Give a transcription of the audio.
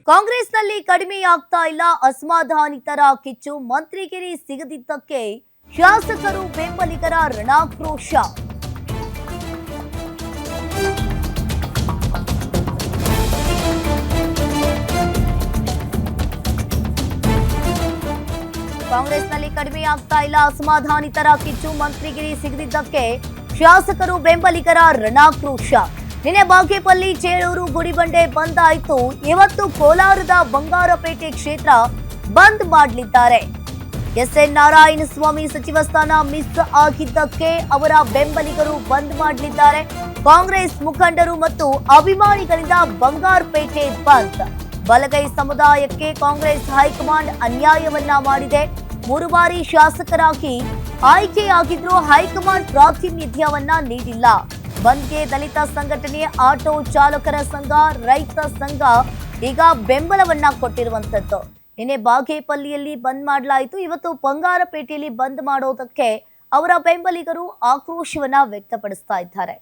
ಕಾಂಗ್ರೆಸ್ನಲ್ಲಿ ಕಡಿಮೆಯಾಗ್ತಾ ಇಲ್ಲ ಅಸಮಾಧಾನಿತರ ಕಿಚ್ಚು. ಮಂತ್ರಿಗಿರಿ ಸಿಗದಿದ್ದಕ್ಕೆ ಶಾಸಕರು ಬೆಂಬಲಿಗರ ರಣಾಕ್ರೋಶ. ಕಾಂಗ್ರೆಸ್ನಲ್ಲಿ ಕಡಿಮೆಯಾಗ್ತಾ ಇಲ್ಲ ಅಸಮಾಧಾನಿತರ ಕಿಚ್ಚು. ಮಂತ್ರಿಗಿರಿ ಸಿಗದಿದ್ದಕ್ಕೆ ಶಾಸಕರು ಬೆಂಬಲಿಗರ ರಣಾಕ್ರೋಶ. ನಿನ್ನೆ ಬಾಗೇಪಲ್ಲಿ, ಚೇಳೂರು, ಗುಡಿಬಂಡೆ ಬಂದ್ ಆಯಿತು. ಇವತ್ತು ಕೋಲಾರದ ಬಂಗಾರಪೇಟೆ ಕ್ಷೇತ್ರ ಬಂದ್ ಮಾಡಲಿದ್ದಾರೆ. ಎಸ್ಎನ್ ನಾರಾಯಣಸ್ವಾಮಿ ಸಚಿವ ಸ್ಥಾನ ಮಿಸ್ ಆಗಿದ್ದಕ್ಕೆ ಅವರ ಬೆಂಬಲಿಗರು ಬಂದ್ ಮಾಡಲಿದ್ದಾರೆ. ಕಾಂಗ್ರೆಸ್ ಮುಖಂಡರು ಮತ್ತು ಅಭಿಮಾನಿಗಳಿಂದ ಬಂಗಾರಪೇಟೆ ಬಂದ್. ಬಲಗೈ ಸಮುದಾಯಕ್ಕೆ ಕಾಂಗ್ರೆಸ್ ಹೈಕಮಾಂಡ್ ಅನ್ಯಾಯವನ್ನ ಮಾಡಿದೆ. 3 ಬಾರಿ ಶಾಸಕರಾಗಿ ಆಯ್ಕೆಯಾಗಿದ್ರು ಹೈಕಮಾಂಡ್ ಪ್ರಾತಿನಿಧ್ಯವನ್ನ ನೀಡಿಲ್ಲ. ಬಂದ್ಗೆ ದಲಿತ ಸಂಘಟನೆ, ಆಟೋ ಚಾಲಕರ ಸಂಘ, ರೈತ ಸಂಘ ಈಗ ಬೆಂಬಲವನ್ನ ಕೊಟ್ಟಿರುವಂತದ್ದು. ನಿನ್ನೆ ಬಾಗೇಪಲ್ಲಿಯಲ್ಲಿ ಬಂದ್ ಮಾಡಲಾಯಿತು. ಇವತ್ತು ಬಂಗಾರಪೇಟೆಯಲ್ಲಿ ಬಂದ್ ಮಾಡೋದಕ್ಕೆ ಅವರ ಬೆಂಬಲಿಗರು ಆಕ್ರೋಶವನ್ನ ವ್ಯಕ್ತಪಡಿಸ್ತಾ ಇದ್ದಾರೆ.